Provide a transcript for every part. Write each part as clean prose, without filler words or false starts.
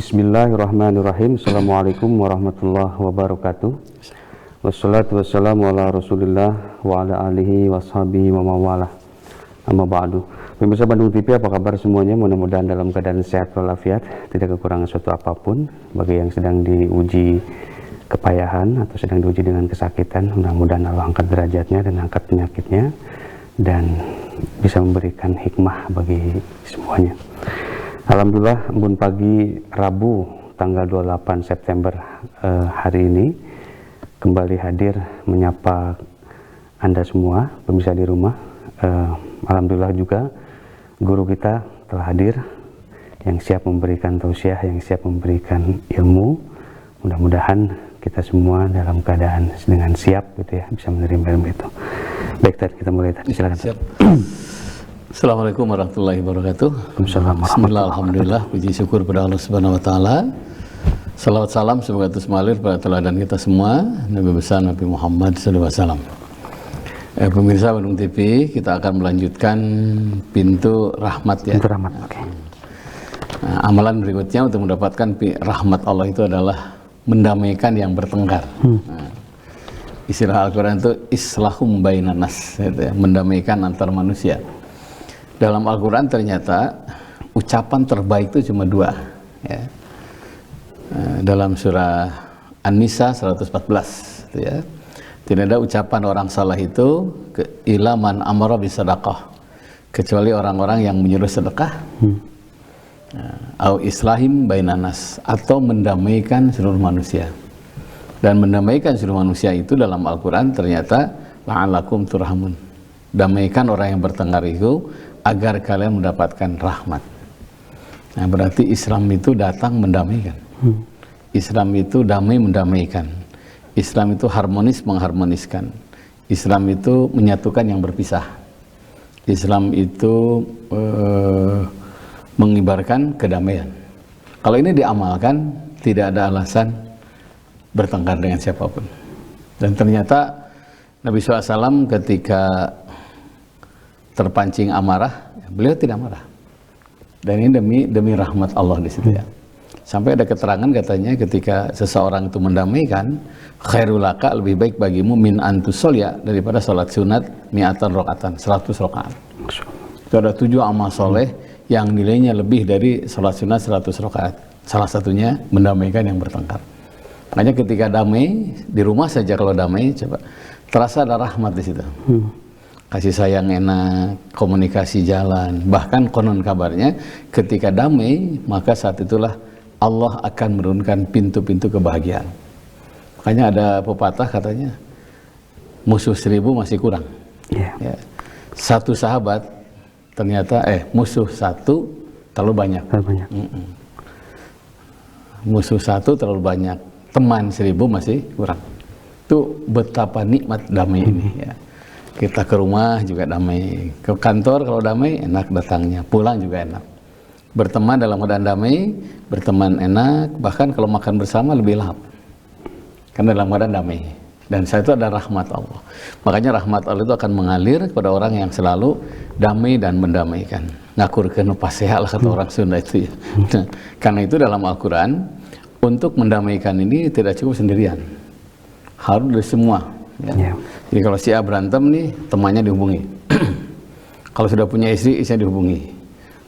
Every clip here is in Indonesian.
Bismillahirrahmanirrahim. Assalamualaikum warahmatullahi wabarakatuh. Wassalatu wassalamu ala rasulillah wa ala alihi washabihi wa mawalah. Amma ba'du. Pemirsa Bandung TV, apa kabar semuanya? Mudah-mudahan dalam keadaan sehat walafiat, tidak kekurangan suatu apapun. Bagi yang sedang diuji kepayahan atau sedang diuji dengan kesakitan, mudah-mudahan Allah angkat derajatnya dan angkat penyakitnya dan bisa memberikan hikmah bagi semuanya. Alhamdulillah, embun pagi Rabu tanggal 28 September hari ini kembali hadir menyapa Anda semua pemirsa di rumah. Alhamdulillah juga guru kita telah hadir yang siap memberikan tausiah, yang siap memberikan ilmu. Mudah-mudahan kita semua dalam keadaan dengan siap gitu ya, bisa menerima ilmu itu. Baik, kita mulai. Silakan. Siap. Assalamualaikum warahmatullahi wabarakatuh. Bismillah, alhamdulillah, puji syukur pada Allah Subhanahu wa taala. Salawat salam semoga terus mengalir pada teladan kita semua, Nabi besar Nabi Muhammad sallallahu alaihi wasallam. Pemirsa Bandung TV, kita akan melanjutkan pintu rahmat ya. Pintu rahmat. Okay. Nah, amalan berikutnya untuk mendapatkan rahmat Allah itu adalah mendamaikan yang bertengkar. Nah, istilah Al-Quran itu islahum bainan nas, gitu ya, mendamaikan antar manusia. Dalam Al-Quran ternyata ucapan terbaik itu cuma dua ya. Dalam surah An-Nisa 114 gitu ya. Tidak ada ucapan orang salah itu illa man amara bisadaqah, kecuali orang-orang yang menyuruh sedekah, au islahim bainanas, atau mendamaikan seluruh manusia. Dan mendamaikan seluruh manusia itu dalam Al-Quran ternyata la'alakum turhamun, damaikan orang yang bertengkar itu agar kalian mendapatkan rahmat. Nah, berarti Islam itu datang mendamaikan. Islam itu damai mendamaikan. Islam itu harmonis mengharmoniskan. Islam itu menyatukan yang berpisah. Islam itu mengibarkan kedamaian. Kalau ini diamalkan, tidak ada alasan bertengkar dengan siapapun. Dan ternyata Nabi SAW ketika terpancing amarah, beliau tidak marah. Dan ini demi rahmat Allah di situ ya. Sampai ada keterangan katanya ketika seseorang itu mendamaikan, khairul laka, lebih baik bagimu min antusolya, daripada salat sunat mi'atan rakaatan, 100 rakaat. Itu ada 7 amal soleh yang nilainya lebih dari salat sunat 100 rakaat. Salah satunya mendamaikan yang bertengkar. Makanya ketika damai di rumah saja, kalau damai coba terasa ada rahmat di situ. Kasih sayang enak, komunikasi jalan, bahkan konon kabarnya ketika damai, maka saat itulah Allah akan menurunkan pintu-pintu kebahagiaan. Makanya ada pepatah katanya, musuh 1000 masih kurang. Ya. Satu sahabat ternyata musuh 1 terlalu banyak. Musuh 1 terlalu banyak, teman 1000 masih kurang. Itu betapa nikmat damai ini ya. Kita ke rumah juga damai, ke kantor kalau damai enak datangnya, pulang juga enak. Berteman dalam keadaan damai, berteman enak, bahkan kalau makan bersama lebih lahap. Karena dalam keadaan damai. Dan saat itu ada rahmat Allah. Makanya rahmat Allah itu akan mengalir kepada orang yang selalu damai dan mendamaikan. Ngakurkeun paseha lah kata orang Sunda itu ya. Karena itu dalam Al-Quran, untuk mendamaikan ini tidak cukup sendirian. Harus dari semua. Ya. Jadi kalau si A berantem nih, temannya dihubungi. Kalau sudah punya istri, istrinya dihubungi.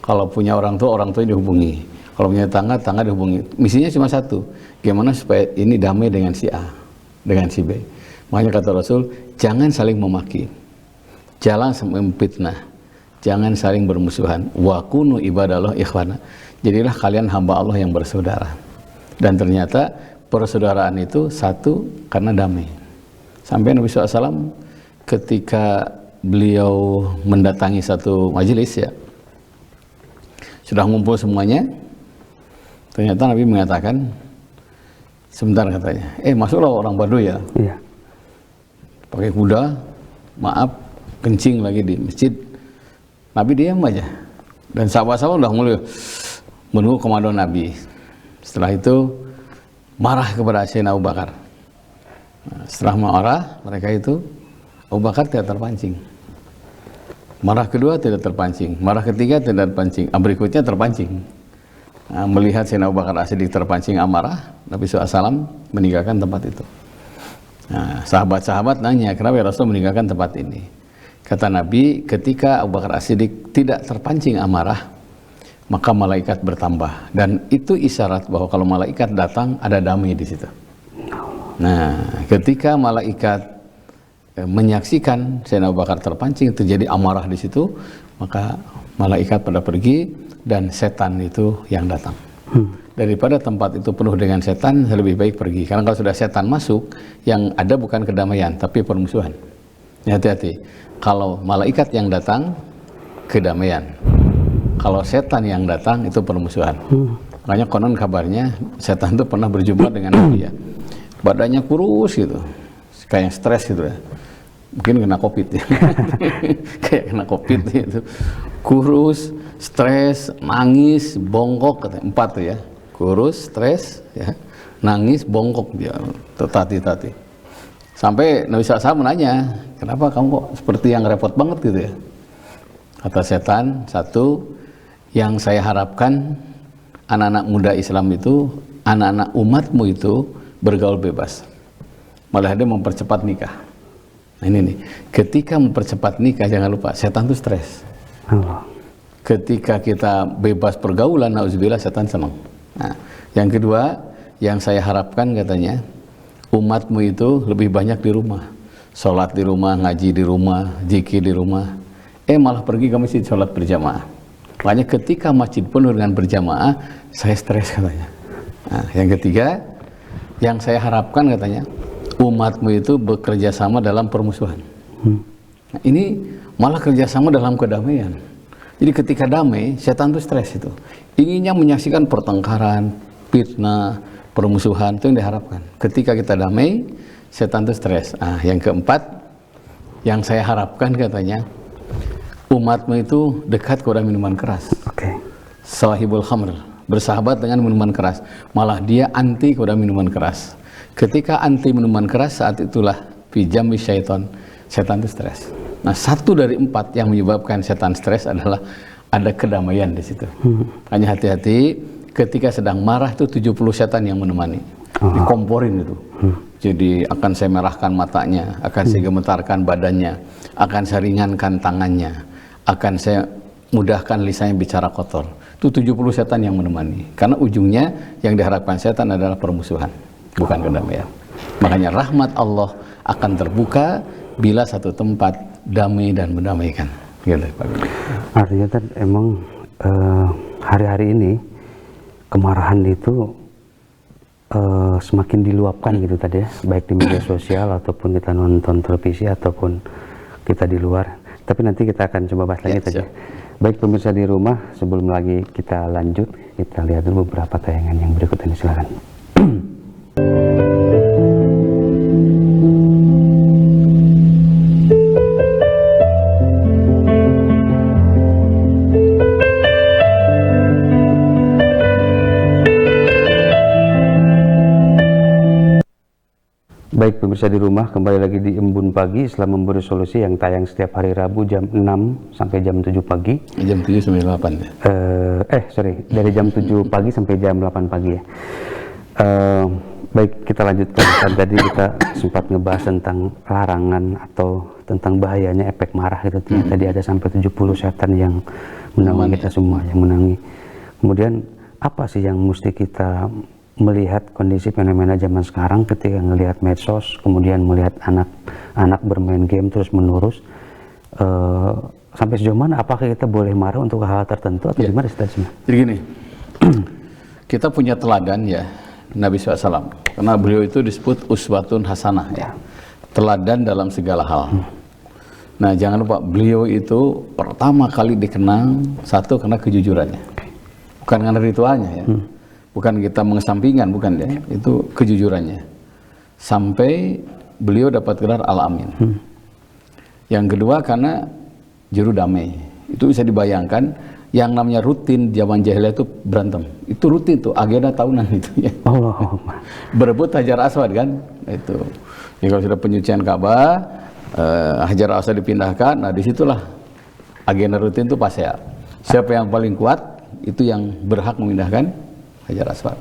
Kalau punya orang tua dihubungi. Kalau punya tangga dihubungi. Misinya cuma satu, gimana supaya ini damai dengan si A, dengan si B. Makanya kata Rasul, jangan saling memaki, jangan memfitnah, jangan saling bermusuhan. Wa kunu ibadallah ikhwana. Jadilah kalian hamba Allah yang bersaudara. Dan ternyata persaudaraan itu satu karena damai. Sampai Nabi SAW ketika beliau mendatangi satu majelis ya, sudah ngumpul semuanya, ternyata Nabi mengatakan, sebentar katanya, masuklah orang Baduy ya. Iya. Pakai kuda, maaf, kencing lagi di masjid. Nabi diam aja. Dan sahabat-sahabat udah mulai menunggu komando Nabi. Setelah itu marah kepada Sayyidina Abu Bakar. Setelah marah mereka itu, Abu Bakar tidak terpancing. Marah kedua tidak terpancing, marah ketiga tidak terpancing, berikutnya terpancing. melihat Sayyidina Abu Bakar As-Siddiq terpancing amarah, Nabi SAW meninggalkan tempat itu. Nah, sahabat-sahabat nanya, kenapa ya Rasul meninggalkan tempat ini? Kata Nabi, ketika Abu Bakar As-Siddiq tidak terpancing amarah, maka malaikat bertambah. Dan itu isyarat bahwa kalau malaikat datang, ada damai di situ. Nah, ketika malaikat menyaksikan Sayyidina Abu Bakar terpancing, terjadi amarah di situ, maka malaikat pada pergi dan setan itu yang datang. Daripada tempat itu penuh dengan setan, lebih baik pergi. Karena kalau sudah setan masuk, yang ada bukan kedamaian, tapi permusuhan. Hati-hati. Kalau malaikat yang datang, kedamaian. Kalau setan yang datang, itu permusuhan. Makanya konon kabarnya, setan itu pernah berjumpa dengan Nabi ya. Badannya kurus gitu, kayak stres gitu ya. Mungkin kena COVID ya. Kayak kena COVID gitu. Kurus, stres, nangis, bongkok, katanya. 4 tuh ya. Kurus, stres, ya, nangis, bongkok dia, tati-tati. Sampai Nabi SAW menanya, kenapa kamu kok seperti yang repot banget gitu ya? Kata setan, satu, yang saya harapkan anak-anak muda Islam itu, anak-anak umatmu itu bergaul bebas. Malah dia mempercepat nikah. Nah ini nih, ketika mempercepat nikah jangan lupa, setan itu stres. Ketika kita bebas pergaulan, nauzubillah, setan senang. Nah, yang kedua, yang saya harapkan katanya, umatmu itu lebih banyak di rumah. Sholat di rumah, ngaji di rumah, zikir di rumah. Malah pergi ke masjid sholat berjamaah. Makanya ketika masjid penuh dengan berjamaah, saya stres katanya. Nah, yang ketiga, yang saya harapkan katanya, umatmu itu bekerja sama dalam permusuhan. Nah, ini malah kerjasama dalam kedamaian. Jadi ketika damai, setan itu stres itu. Inginnya menyaksikan pertengkaran, fitnah, permusuhan, itu yang diharapkan. Ketika kita damai, setan itu stres. Nah, yang keempat, yang saya harapkan katanya, umatmu itu dekat kepada minuman keras. Sahibul khamr, bersahabat dengan minuman keras. Malah dia anti kepada minuman keras. Ketika anti minuman keras, saat itulah fi jambi syaitan, setan itu stres. Nah, 1 dari 4 yang menyebabkan setan stres adalah ada kedamaian di situ. Hanya hati-hati, ketika sedang marah itu 70 setan yang menemani. Dikomporin itu. Jadi akan saya merahkan matanya, akan saya gemetarkan badannya, akan saya ringankan tangannya, akan saya mudahkan lisannya bicara kotor. Itu 70 setan yang menemani. Karena ujungnya yang diharapkan setan adalah permusuhan, bukan kedamaian. Makanya rahmat Allah akan terbuka bila satu tempat damai dan mendamaikan. Gitu, Pak. Artinya kan emang hari-hari ini kemarahan itu semakin diluapkan gitu tadi ya, baik di media sosial ataupun kita nonton televisi ataupun kita di luar. Tapi nanti kita akan coba bahas lagi tadi. Baik pemirsa di rumah, sebelum lagi kita lanjut, kita lihat dulu beberapa tayangan yang berikut ini, silakan. Baik pemirsa di rumah, kembali lagi di Embun Pagi, Islam Memberi Solusi yang tayang setiap hari Rabu jam 6 sampai jam 7 pagi. Jam 7 sampai 8 ya? Dari jam 7 pagi sampai jam 8 pagi ya. Baik, kita lanjutkan. Tadi kita sempat ngebahas tentang larangan atau tentang bahayanya efek marah gitu. Tadi ada sampai 70 setan yang menangani kita semua, yang menangi. Kemudian apa sih yang mesti kita melihat kondisi fenomena zaman sekarang ketika melihat medsos, kemudian melihat anak-anak bermain game terus menerus, sampai sejauh mana apakah kita boleh marah untuk hal tertentu atau gimana sih? Jadi gini, kita punya teladan ya Nabi SAW, karena beliau itu disebut uswatun hasanah ya, teladan dalam segala hal. Nah jangan lupa beliau itu pertama kali dikenang satu karena kejujurannya, bukan karena ritualnya ya. Bukan kita mengesampingkan, bukan ya, itu kejujurannya. Sampai beliau dapat gelar Al-Amin. Yang kedua karena juru damai. Itu bisa dibayangkan, yang namanya rutin zaman jahiliyah itu berantem. Itu rutin tuh, agenda tahunan itu ya. Berebut Hajar Aswad kan, itu. Ya, kalau sudah penyucian Ka'bah, Hajar Aswad dipindahkan, nah disitulah agenda rutin itu pas ya. Siapa yang paling kuat, itu yang berhak memindahkan Hajar Aswad.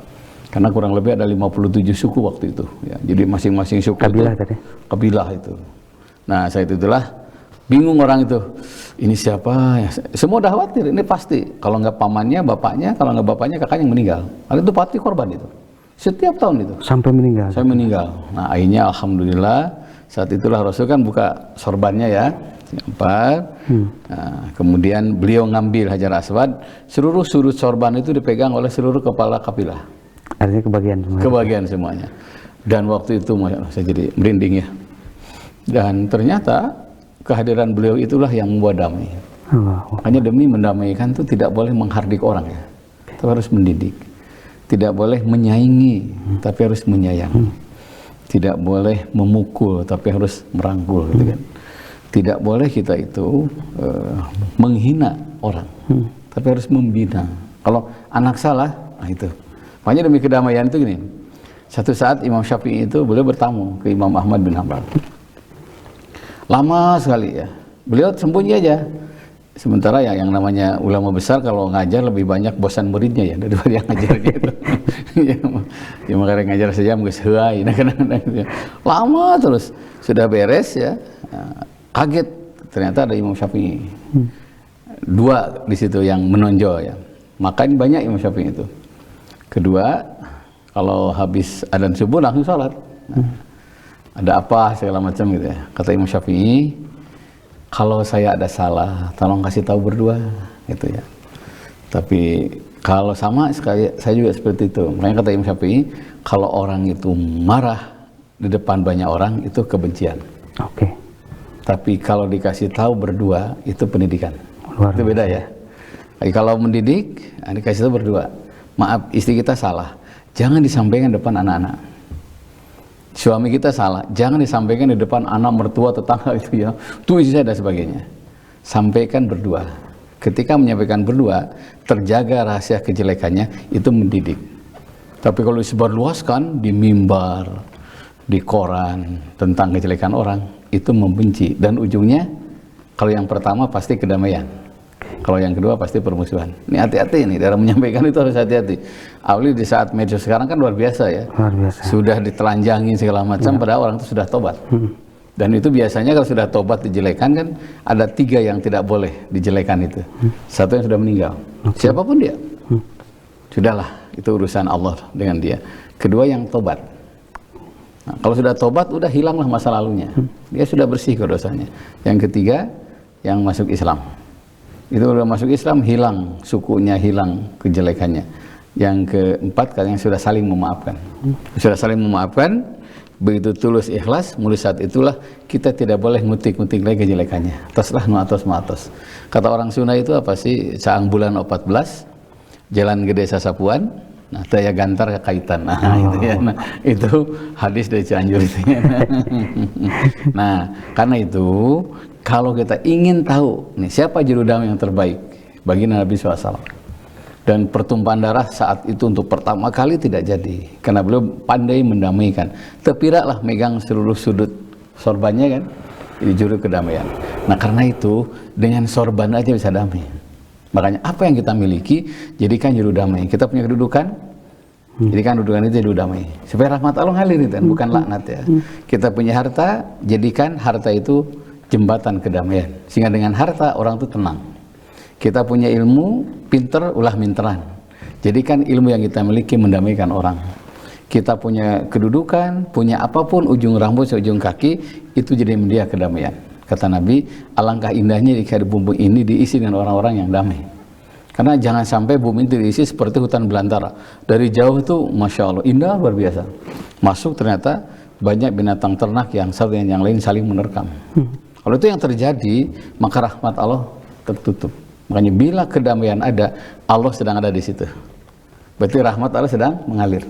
Karena kurang lebih ada 57 suku waktu itu. Ya. Jadi masing-masing suku Kabilah itu, tadi. kabilah itu. Nah saat itulah bingung orang itu. Ini siapa? Ya, semua udah khawatir. Ini pasti. Kalau nggak pamannya, bapaknya. Kalau nggak bapaknya, kakaknya yang meninggal. Karena itu pasti korban itu. Setiap tahun itu. Sampai meninggal. Saya meninggal. Nah akhirnya alhamdulillah saat itulah Rasul kan buka sorbannya ya. Nah, kemudian beliau ngambil Hajar Aswad. Seluruh sudut sorban itu dipegang oleh seluruh kepala kabilah. Artinya kebagian semua. Kebagian semuanya. Dan waktu itu saya jadi merinding ya. Dan ternyata kehadiran beliau itulah yang membuat damai. Makanya demi mendamaikan itu tidak boleh menghardik orang ya. Itu harus mendidik. Tidak boleh menyaingi, tapi harus menyayangi. Tidak boleh memukul, tapi harus merangkul, gitu kan. Tidak boleh kita itu menghina orang, tapi harus membina. Kalau anak salah, nah itu. Makanya demi kedamaian itu gini. Satu saat Imam Syafi'i itu beliau bertamu ke Imam Ahmad bin Hanbal. Lama sekali ya. Beliau sembunyi aja. Sementara ya yang namanya ulama besar kalau ngajar lebih banyak bosan muridnya ya daripada yang ngajarnya itu. Ya makanya ngajar saja nggak sesuai. Lama terus sudah beres ya. Kaget ternyata ada Imam Syafi'i. Dua di situ yang menonjol ya. Makan banyak Imam Syafi'i itu. Kedua kalau habis adzan subuh langsung sholat. Ada apa segala macam gitu ya. Kata Imam Syafi'i, kalau saya ada salah, tolong kasih tahu berdua, gitu ya. Tapi kalau sama sekali, saya juga seperti itu. Makanya kata Imam Syafi'i, kalau orang itu marah di depan banyak orang, itu kebencian. Oke. Tapi kalau dikasih tahu berdua, itu pendidikan. Itu beda ya. Jadi kalau mendidik, dikasih tahu berdua. Maaf, istri kita salah. Jangan disampaikan depan anak-anak. Suami kita salah, jangan disampaikan di depan anak, mertua, tetangga itu ya. Tuh isi saya dan sebagainya. Sampaikan berdua. Ketika menyampaikan berdua, terjaga rahasia kejelekannya, itu mendidik. Tapi kalau disebarluaskan di mimbar, di koran tentang kejelekan orang, itu membenci. Dan ujungnya, kalau yang pertama pasti kedamaian. Kalau yang kedua pasti permusuhan. Ini hati-hati ini, dalam menyampaikan itu harus hati-hati. Apalagi di saat medsos sekarang kan luar biasa ya. Luar biasa. Sudah ditelanjangi segala macam, padahal orang itu sudah tobat. Dan itu biasanya kalau sudah tobat dijelekan kan, ada 3 yang tidak boleh dijelekan itu. Satu yang sudah meninggal. Siapapun dia. Sudahlah, itu urusan Allah dengan dia. Kedua yang tobat. Nah, kalau sudah tobat, udah hilanglah masa lalunya. Dia sudah bersih dosanya. Yang ketiga, yang masuk Islam. Itu udah masuk Islam, hilang sukunya, hilang kejelekannya. Yang keempat, yang sudah saling memaafkan. Sudah saling memaafkan, begitu tulus ikhlas, mulai saat itulah kita tidak boleh ngutik-ngutik lagi kejelekannya. Ataslah nu atos maatos. Kata orang Sunda itu apa sih? Saang bulan 14, jalan gede Sasapuan, nah daya gantar kekaitan. Nah, itu ya. Nah, itu hadis dari Cianjur itu ya. Nah, karena itu kalau kita ingin tahu nih siapa juru damai yang terbaik bagi Nabi SAW, dan pertumpahan darah saat itu untuk pertama kali tidak jadi karena beliau pandai mendamaikan. Tepiraklah megang seluruh sudut sorbannya kan, jadi juru kedamaian. Nah karena itu dengan sorban aja bisa damai. Makanya apa yang kita miliki jadikan juru damai. Kita punya kedudukan, jadikan kedudukan itu juru damai. Supaya rahmat Allah ngalir itu kan, bukan laknat ya. Kita punya harta, jadikan harta itu jembatan kedamaian. Sehingga dengan harta orang itu tenang. Kita punya ilmu, pinter, ulah minteran. Jadikan ilmu yang kita miliki mendamaikan orang. Kita punya kedudukan, punya apapun, ujung rambut, ujung kaki, itu jadi media kedamaian. Kata Nabi, alangkah indahnya jika bumi ini diisi dengan orang-orang yang damai. Karena jangan sampai bumi itu diisi seperti hutan belantara. Dari jauh itu, Masya Allah, indah luar biasa. Masuk ternyata banyak binatang ternak yang satu dengan yang lain saling menerkam. Kalau itu yang terjadi, maka rahmat Allah tertutup. Makanya bila kedamaian ada, Allah sedang ada di situ. Berarti rahmat Allah sedang mengalir.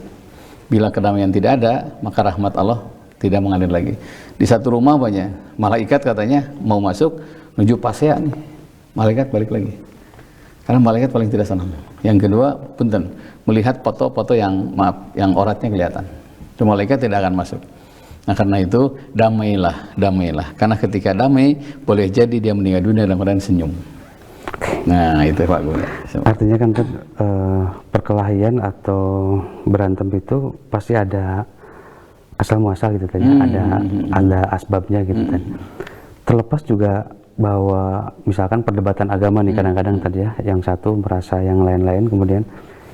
Bila kedamaian tidak ada, maka rahmat Allah tidak mengalir lagi. Di satu rumah banyak malaikat katanya mau masuk, menuju pasea nih. Malaikat balik lagi. Karena malaikat paling tidak senang. Yang kedua, punten, melihat foto-foto yang yang oratnya kelihatan. Itu malaikat tidak akan masuk. Nah karena itu damailah, damailah. Karena ketika damai, boleh jadi dia meninggal dunia dalam keadaan senyum. Nah itu Pak Guru. Artinya kan Tad, perkelahian atau berantem itu pasti ada asal muasal gitu tadi, ada asbabnya gitu tadi. Terlepas juga bahwa misalkan perdebatan agama nih kadang-kadang tadi ya, yang satu merasa yang lain-lain, kemudian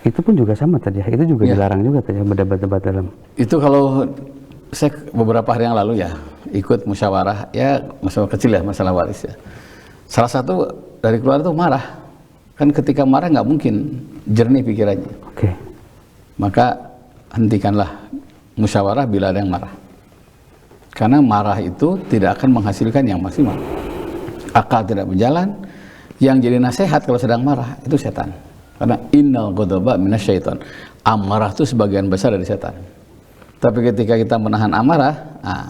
itu pun juga sama tadi ya, itu juga dilarang juga tadi ya, berdebat-debat dalam. Itu kalau saya beberapa hari yang lalu ya ikut musyawarah, ya masalah kecil ya, masalah waris ya. Salah satu dari keluarga itu marah, kan ketika marah nggak mungkin jernih pikirannya. Oke. Maka hentikanlah musyawarah bila ada yang marah, karena marah itu tidak akan menghasilkan yang maksimal. Akal tidak berjalan, yang jadi nasihat kalau sedang marah itu setan. Karena innal ghadaba minasyaiton. Amarah itu sebagian besar dari setan. Tapi ketika kita menahan amarah,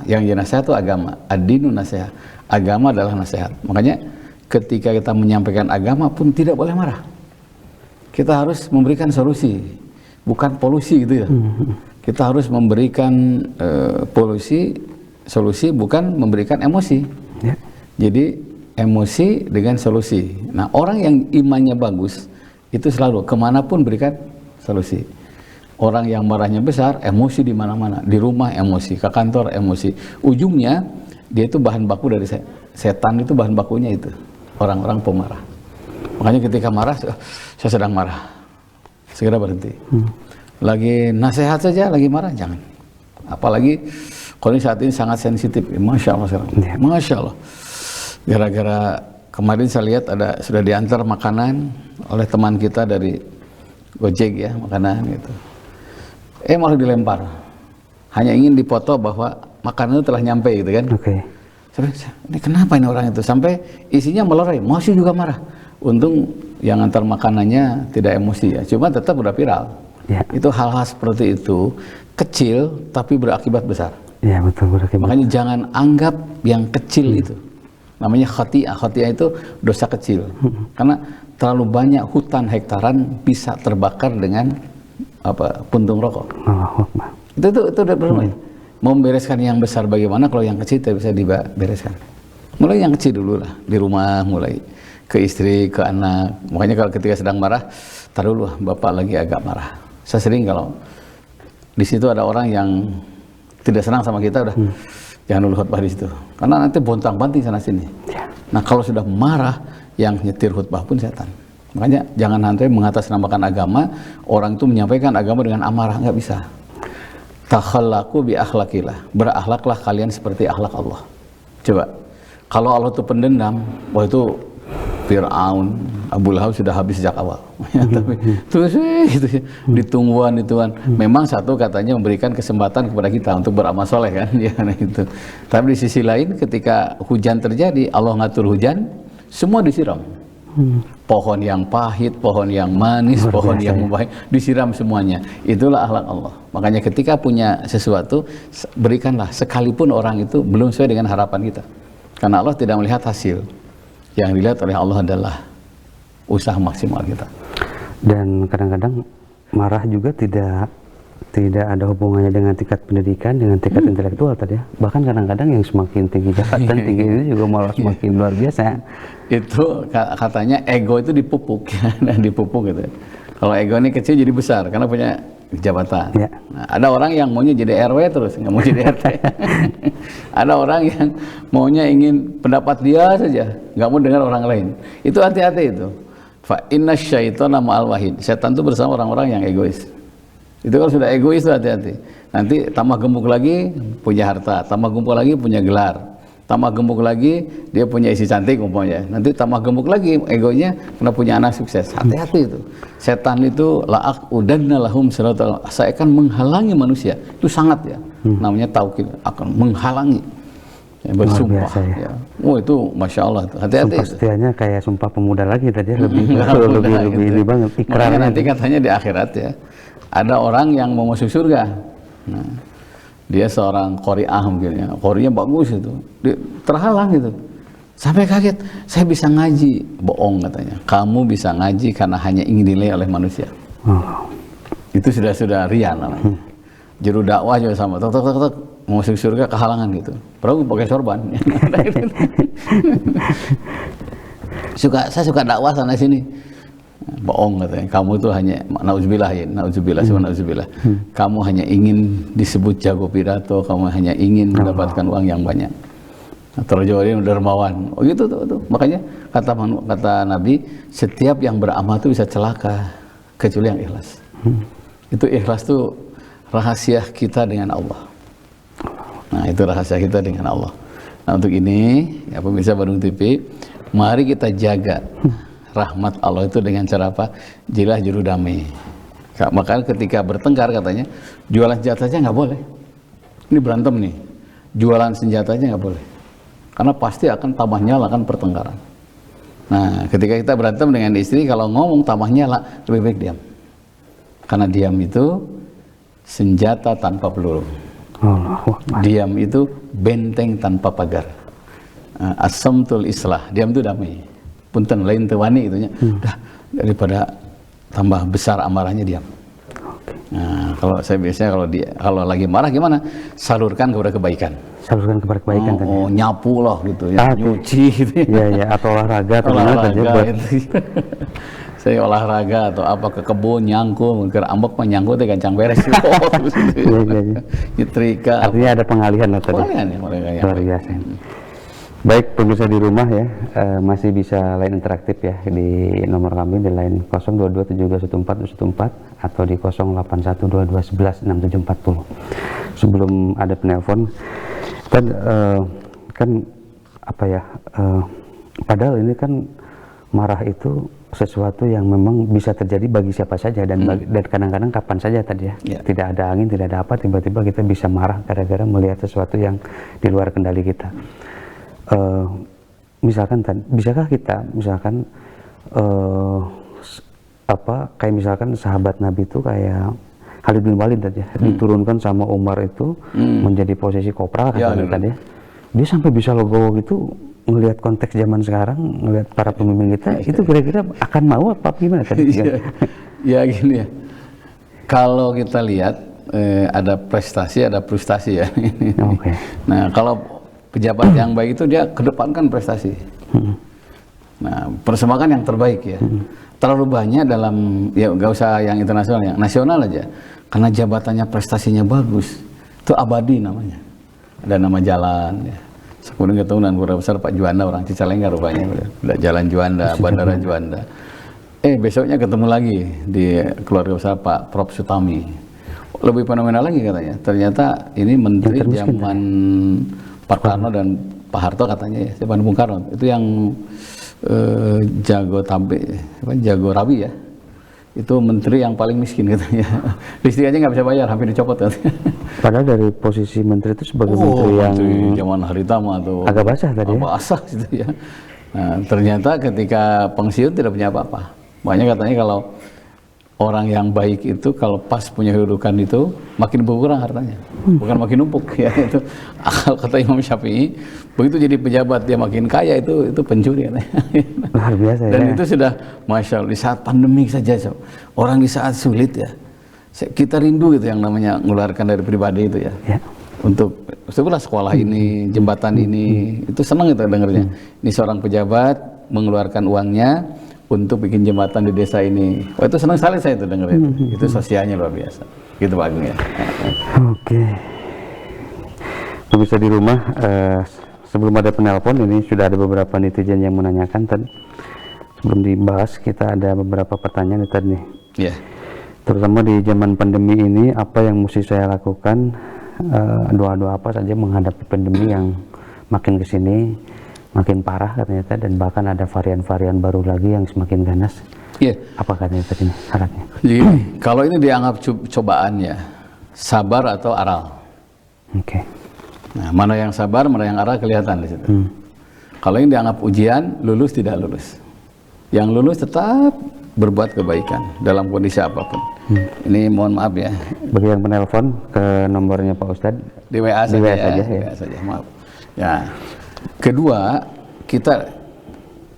yang jadi nasihat itu agama. Ad-dinu nasihat. Agama adalah nasihat. Makanya ketika kita menyampaikan agama pun tidak boleh marah. Kita harus memberikan solusi, bukan polusi gitu ya. Kita harus memberikan solusi, bukan memberikan emosi. Jadi emosi dengan solusi. Nah, orang yang imannya bagus itu selalu kemanapun berikan solusi. Orang yang marahnya besar, emosi di mana-mana, di rumah emosi, ke kantor emosi. Ujungnya dia itu bahan baku dari setan, itu bahan bakunya itu orang-orang pemarah. Makanya ketika marah, saya sedang marah, segera berhenti. Lagi nasihat saja, lagi marah jangan. Apalagi kalau saat ini sangat sensitif, masya Allah sekarang, masya Allah. Gara-gara kemarin saya lihat sudah diantar makanan oleh teman kita dari Gojek ya, makanan gitu. Malah dilempar. Hanya ingin dipoto bahwa makanan itu telah nyampe gitu kan. Oke. Ini kenapa ini orang itu? Sampai isinya melerai, masih juga marah. Untung yang antar makanannya tidak emosi ya, cuma tetap udah viral. Ya. Itu hal-hal seperti itu kecil tapi berakibat besar. Ya betul, berakibat. Makanya jangan anggap yang kecil itu. Namanya khati'ah. Khati'ah itu dosa kecil. Karena terlalu banyak hutan hektaran bisa terbakar dengan puntung rokok. Itu udah berbahaya. Mau membereskan yang besar bagaimana kalau yang kecil tidak bisa dibereskan. Mulai yang kecil dulu lah, di rumah, mulai ke istri, ke anak. Makanya kalau ketika sedang marah, taruh dulu, bapak lagi agak marah. Saya sering kalau di situ ada orang yang tidak senang sama kita, udah jangan dulu khutbah di situ, karena nanti bontang-banting sana sini. Nah kalau sudah marah, yang nyetir khutbah pun setan. Makanya jangan sampai mengatasnamakan agama, orang itu menyampaikan agama dengan amarah, nggak bisa. Takhallaqu bi akhlaqillah, berakhlaklah kalian seperti akhlak Allah. Coba, kalau Allah itu pendendam, wah itu Fir'aun, Abu Lahab sudah habis sejak awal. Tapi terus itu ditungguan ituan. Memang satu katanya memberikan kesempatan kepada kita untuk beramal soleh kan, ya itu. Tapi di sisi lain ketika hujan terjadi, Allah ngatur hujan, semua disiram. Pohon yang pahit, pohon yang manis, pohon yang baik, disiram semuanya. Itulah akhlak Allah. Makanya ketika punya sesuatu, berikanlah sekalipun orang itu belum sesuai dengan harapan kita. Karena Allah tidak melihat hasil. Yang dilihat oleh Allah adalah usaha maksimal kita. Dan kadang-kadang marah juga tidak ada hubungannya dengan tingkat pendidikan, dengan tingkat intelektual tadi ya. Bahkan kadang-kadang yang semakin tinggi jabatan tinggi itu juga malah semakin luar biasa. Itu katanya ego itu dipupuk ya, dan dipupuk gitu. Kalau ego ini kecil jadi besar karena punya jabatan. Ya. Nah, ada orang yang maunya jadi RW terus nggak mau jadi RT. Ada orang yang maunya ingin pendapat dia saja, nggak mau dengar orang lain. Itu hati-hati itu. Fa inna syaitana ma'al wahid. Setan itu bersama orang-orang yang egois. Itu kalau sudah egois itu hati-hati. Nanti tambah gemuk lagi punya harta, tambah gemuk lagi punya gelar, tambah gemuk lagi dia punya isi cantik umpamanya. Nanti tambah gemuk lagi egonya karena punya anak sukses. Hati-hati itu. Setan itu la'aqudanna lahum siratal, saya akan menghalangi manusia. Itu sangat ya. Namanya taukid, akan menghalangi. Ya, bersumpah ya. Oh itu masya Allah tuh. Hati-hati. Sumpah setianya kayak sumpah pemuda lagi tadi ya, lebih ini banget. Makanya nanti katanya di akhirat ya, ada orang yang mau masuk surga. Nah, dia seorang qari'ah mungkin ya, qari'nya bagus itu, dia terhalang gitu. Sampai kaget, saya bisa ngaji. Bohong katanya. Kamu bisa ngaji karena hanya ingin dinilai oleh manusia. Itu sudah riya namanya. Juru dakwah juga sama. Tok mau masuk surga kehalangan gitu. Padahal pakai sorban. Saya suka dakwah sana sini. Bohong katanya. Kamu tuh hanya nauzubillah ya, nauzubillah. Kamu hanya ingin disebut jago pidato, kamu hanya ingin mendapatkan uang yang banyak. Terjadi dermawan. Oh gitu tuh. Makanya kata Nabi, setiap yang beramal itu bisa celaka kecuali yang ikhlas. Itu ikhlas tuh rahasia kita dengan Allah. Nah, itu rahasia kita dengan Allah. Nah, untuk ini, ya pemirsa Bandung TV, mari kita jaga rahmat Allah itu dengan cara apa? Jilah juru damai. Maka ketika bertengkar katanya, jualan senjatanya nggak boleh. Ini berantem nih, jualan senjatanya nggak boleh. Karena pasti akan tambah nyala kan pertengkaran. Nah, ketika kita berantem dengan istri, kalau ngomong tambah nyala, lebih baik diam. Karena diam itu senjata tanpa peluru. Diam itu benteng tanpa pagar. As-samtul islah, diam itu damai. Punten lain tewani itunya. Daripada tambah besar amarahnya diam. Nah, kalau saya biasanya kalau lagi marah gimana? Salurkan kepada kebaikan. Salurkan kepada kebaikan tadi. Oh, nyapu lah gitu ya, nyuci gitu. Iya, atau olahraga atau saya olahraga atau apa ke kebun nyangkul, ke ambek mah nyangkul teh gancang beres. Nyetrika. Artinya ada pengalihan lah tadi. Pengalihan ya. Luar biasa. Baik pemirsa di rumah ya, masih bisa line interaktif ya di nomor kami di line 0227214214 atau di 081221164740. Sebelum ada penelpon, kan apa ya? Padahal ini kan marah itu sesuatu yang memang bisa terjadi bagi siapa saja dan kadang-kadang kapan saja tadi ya. Tidak ada angin, tidak ada apa, tiba-tiba kita bisa marah gara-gara melihat sesuatu yang di luar kendali kita. Misalkan bisakah kita misalkan kayak misalkan sahabat Nabi itu kayak Khalid bin Walid tadi ya, diturunkan sama Umar itu menjadi posisi kopral tadi ya. Dia sampai bisa logo gitu, ngelihat konteks zaman sekarang, ngelihat para pemimpin kita, itu kira-kira akan mau apa gimana tadi? Ya gini ya, kalau kita lihat ada prestasi, ada frustasi ya. Nah, kalau pejabat yang baik itu dia kedepankan prestasi. Nah, persembahkan yang terbaik ya. Terlalu banyak dalam, ya nggak usah yang internasional, yang nasional aja. Karena jabatannya prestasinya bagus, itu abadi namanya. Ada nama jalan ya. Kemudian keturunan Guru Besar Pak Juanda, orang Cicalengka rupanya, udah jalan Juanda, Bandara Juanda. Besoknya ketemu lagi di keluarga besar Pak Prof Sutami. Lebih fenomenal lagi katanya. Ternyata ini menteri zaman Pak Karno dan Pak Harto katanya ya, zaman Bung Karno. Itu yang jago rabi ya. Itu menteri yang paling miskin katanya. Listrik aja nggak bisa bayar, hampir dicopot katanya. Padahal dari posisi menteri itu sebagai menteri yang zaman Haritama atau agak basah tadi ya. Basah gitu ya. Nah, ternyata ketika pensiun tidak punya apa-apa. Makanya katanya kalau orang yang baik itu kalau pas punya kedudukan itu makin berkurang hartanya, bukan makin numpuk ya. Itu kata Imam Syafi'i, begitu jadi pejabat dia makin kaya itu pencuri katanya. Luar biasa ya. Dan itu sudah Masya Allah, di saat pandemi saja orang di saat sulit ya, kita rindu gitu yang namanya mengeluarkan dari pribadi itu ya. Untuk sebelah sekolah ini, jembatan ini, itu senang itu dengarnya. Ini seorang pejabat mengeluarkan uangnya untuk bikin jembatan di desa ini. Wah, itu senang sekali saya itu dengar itu. Itu sosialnya luar biasa. Gitu Pak Agung ya. Oke. Pemirsa di rumah, sebelum ada penelpon ini sudah ada beberapa netizen yang menanyakan tadi. Sebelum dibahas kita ada beberapa pertanyaan tadi nih. Iya. Terutama di zaman pandemi ini, apa yang mesti saya lakukan? Doa-doa apa saja menghadapi pandemi yang makin kesini makin parah katanya, dan bahkan ada varian-varian baru lagi yang semakin ganas. Iya. Apa katanya tadi syaratnya? Jadi kalau ini dianggap cobaan ya, sabar atau aral. Oke. Nah, mana yang sabar, mana yang aral kelihatan di situ. Kalau ini dianggap ujian, lulus tidak lulus. Yang lulus tetap berbuat kebaikan dalam kondisi apapun. Ini mohon maaf ya. Bagi yang menelpon ke nomornya Pak Ustadz. Di WA saja, di WA saja, maaf. Ya. Kedua, kita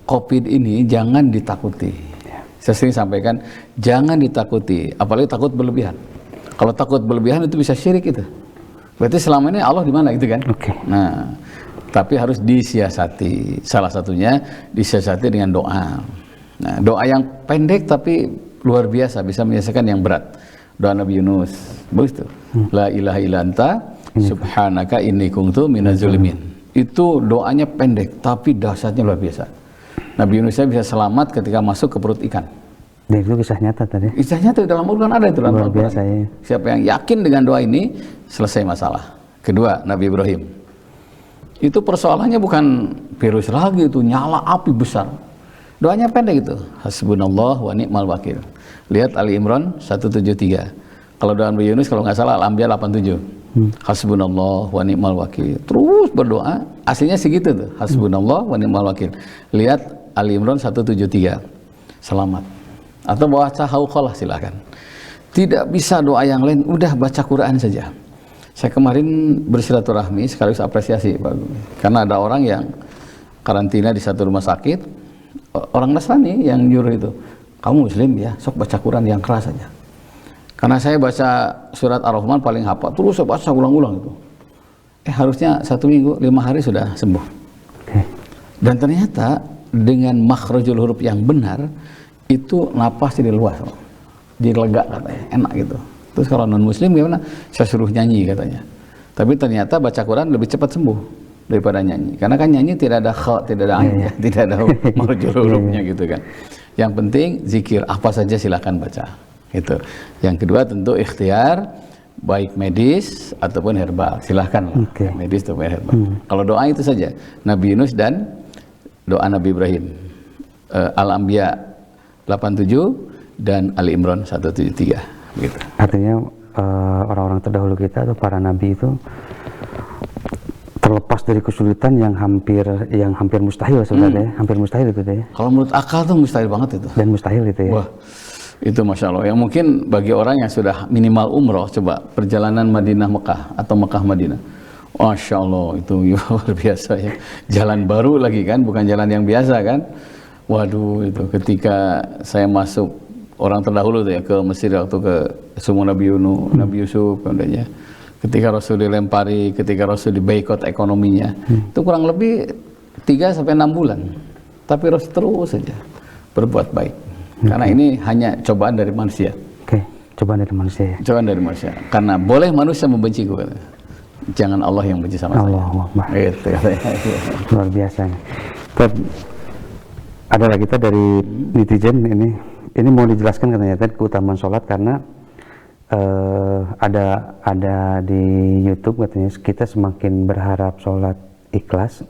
COVID ini jangan ditakuti. Saya sering sampaikan, jangan ditakuti, apalagi takut berlebihan. Kalau takut berlebihan itu bisa syirik itu. Berarti selama ini Allah di mana gitu kan? Oke. Nah, tapi harus disiasati. Salah satunya disiasati dengan doa. Nah, doa yang pendek tapi luar biasa bisa menyelesaikan yang berat. Doa Nabi Yunus, bagus tuh. La ilaha illa anta subhanaka inni kuntu minaz zalimin. Itu doanya pendek tapi dahsyatnya luar biasa. Nabi Yunus bisa selamat ketika masuk ke perut ikan. Dan itu kisah nyata tadi. Kisah nyata dalam Al-Quran ada itu dalam Luar Al-Quran. biasa ya. Siapa yang yakin dengan doa ini selesai masalah. Kedua, Nabi Ibrahim. Itu persoalannya bukan virus lagi, itu nyala api besar. Doanya pendek itu. Hasbunallah wa ni'mal wakil. Lihat Ali Imran 173. Kalau doa Nabi Yunus kalau nggak salah Al-Anbiya 87. Hasbunallah wa ni'mal wakil. Terus berdoa, aslinya segitu tuh. Hasbunallah wa ni'mal wakil. Lihat Ali Imran 173. Selamat. Atau baca hauqalah silakan. Tidak bisa doa yang lain, udah baca Quran saja. Saya kemarin bersilaturahmi sekaligus apresiasi Pak, karena ada orang yang karantina di satu rumah sakit, orang Nasrani yang nyuruh itu, kamu Muslim ya, sok baca Quran yang keras saja. Karena saya baca surat Ar-Rahman paling hafal, terus saya baca ulang-ulang itu. Harusnya 1 minggu, 5 hari sudah sembuh. Dan ternyata dengan makhrajul huruf yang benar, itu napas jadi luas, jadi lega katanya, enak gitu. Terus kalau non muslim gimana? Saya suruh nyanyi katanya. Tapi ternyata baca Quran lebih cepat sembuh daripada nyanyi. Karena kan nyanyi tidak ada kha, tidak ada ain, tidak ada makhrajul hurufnya gitu kan. Yang penting zikir apa saja silakan baca. Gitu. Yang kedua tentu ikhtiar baik medis ataupun herbal. Silahkan lah. Medis ataupun herbal. Kalau doa itu saja. Nabi Yunus dan doa Nabi Ibrahim. Al-Anbiya 87 dan Ali Imran 173. Gitu. Artinya orang-orang terdahulu kita atau para nabi itu terlepas dari kesulitan yang hampir mustahil sebenarnya, hampir mustahil itu ya. Kalau menurut akal tuh mustahil banget itu. Dan mustahil itu ya. Wah, itu masya Allah. Yang mungkin bagi orang yang sudah minimal umroh, coba perjalanan Madinah Mekah atau Mekah Madinah, masya Allah itu luar biasa ya. Jalan baru lagi kan, bukan jalan yang biasa kan. Waduh itu ketika saya masuk orang terdahulu tuh ya ke Mesir waktu ke sumur Nabi Yunus, Nabi Yusuf kemudiannya. Ketika Rasul dilempari, ketika Rasul diboikot ekonominya, itu kurang lebih 3 sampai 6 bulan. Tapi Rasul terus saja berbuat baik. Karena ini hanya cobaan dari manusia. Cobaan dari manusia ya. Cobaan dari manusia. Karena boleh manusia membenciku, jangan Allah yang benci sama saya. Gitu katanya. Luar biasa. Adalah kita dari netizen ini mau dijelaskan katanya tadi keutamaan sholat karena ada di YouTube katanya kita semakin berharap sholat ikhlas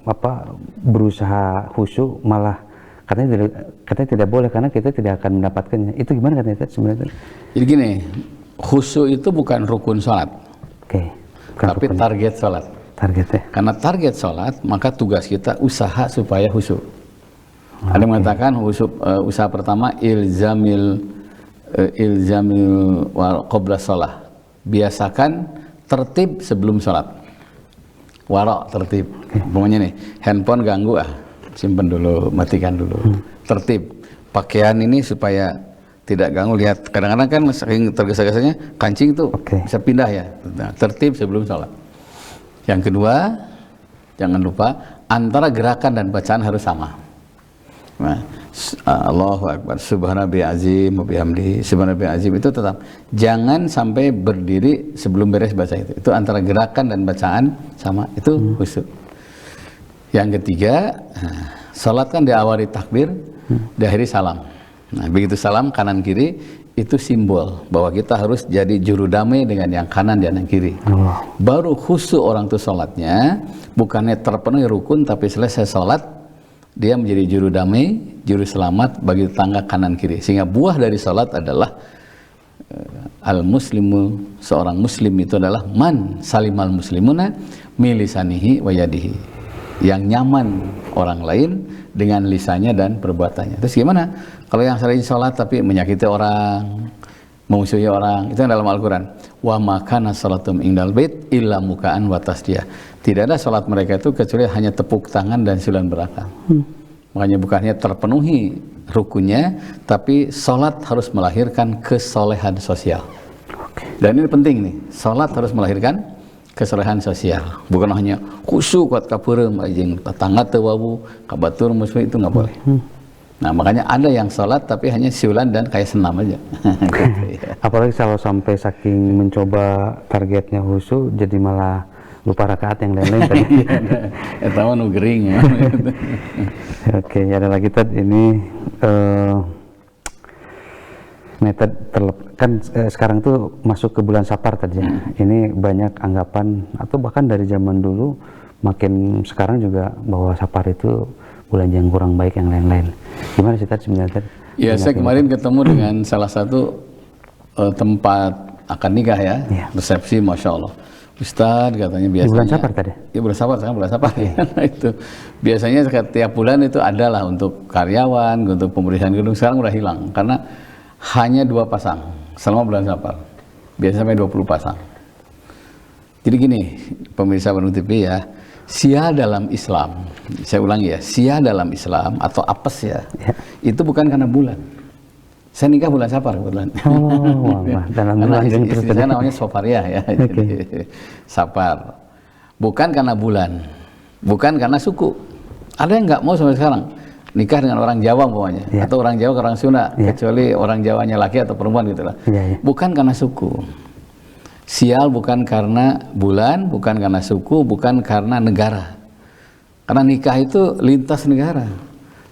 berusaha khusyuk malah katanya tidak boleh karena kita tidak akan mendapatkannya. Itu gimana katanya sebenarnya? Jadi gini, khusyuk itu bukan rukun sholat, tapi rukun. Target sholat. Targetnya. Karena target sholat maka tugas kita usaha supaya khusyuk. Ada yang mengatakan usaha pertama ilzamil qabla shalah. Biasakan tertib sebelum sholat. Warok tertib. Pokoknya nih, handphone ganggu simpen dulu, matikan dulu. Tertib. Pakaian ini supaya tidak ganggu, lihat kadang-kadang kan saking tergesa-gesanya kancing itu bisa pindah ya. Nah, tertib sebelum sholat. Yang kedua, jangan lupa antara gerakan dan bacaan harus sama. Nah, Allahu Akbar, subhanallahi azim wa bihamdihi, subhanallahi azim itu tetap jangan sampai berdiri sebelum beres baca itu. Itu antara gerakan dan bacaan sama, itu khusyuk. Yang ketiga, salat kan diawali takbir, diakhiri salam. Nah, begitu salam kanan kiri itu simbol bahwa kita harus jadi juru damai dengan yang kanan dan yang kiri. Baru khusyuk orang itu salatnya, bukannya terpenuhi rukun tapi selesai salat dia menjadi juru damai, juru selamat bagi tetangga kanan kiri. Sehingga buah dari salat adalah al-muslimu, seorang muslim itu adalah man salimal muslimuna milisanihi wa yadihi. Yang nyaman orang lain dengan lisannya dan perbuatannya. Terus gimana? Kalau yang sering salat tapi menyakiti orang, memusuhi orang, itu yang dalam Al-Quran. Wa makana salatum indal bait illa mukaan wa tasdiyah. Tidak ada salat mereka itu kecuali hanya tepuk tangan dan silan berakal. Makanya bukannya terpenuhi rukunnya, tapi salat harus melahirkan kesolehan sosial. Dan ini penting nih, salat harus melahirkan kesolehan sosial, bukan hanya khusyuk kuat kapeureum jeung tetangga teu wawu kabatur muslim, itu nggak boleh. Nah, makanya ada yang sholat tapi hanya siulan dan kayak senam aja. Gitu, ya. Apalagi kalau sampai saking mencoba targetnya khusyuk jadi malah lupa rakaat yang lain-lain tadi. Eta mah nu gering ya. Oke, ada lagi Tad, ini metode kan sekarang tuh masuk ke bulan Safar tadi ya. Ini banyak anggapan atau bahkan dari zaman dulu makin sekarang juga bahwa Safar itu bulan yang kurang baik yang lain-lain. Gimana sih Tad sebenarnya Tad? Ya, saya kemarin ketemu dengan salah satu tempat akad nikah ya, resepsi, masya Allah. Ustadz katanya biasanya. Di bulan Safar tadi? Ya bulan Safar, sekarang bulan Safar ya. Itu biasanya setiap bulan itu adalah untuk karyawan, untuk pembersihan gedung. Sekarang udah hilang karena hanya 2 pasang selama bulan Safar. Biasanya sampai 20 pasang. Jadi gini, pemirsa Bandung TV ya. Sia dalam Islam, saya ulangi ya, sia dalam Islam atau apes ya, itu bukan karena bulan. Saya nikah bulan Safar kebetulan. Oh, dalam bulan yang istri saya namanya Sofariah ya, jadi Safar. Bukan karena bulan, bukan karena suku. Ada yang nggak mau sampai sekarang nikah dengan orang Jawa pokoknya, atau orang Jawa ke orang Sunda, kecuali orang Jawanya laki atau perempuan gitulah. Bukan karena suku. Sial bukan karena bulan, bukan karena suku, bukan karena negara. Karena nikah itu lintas negara.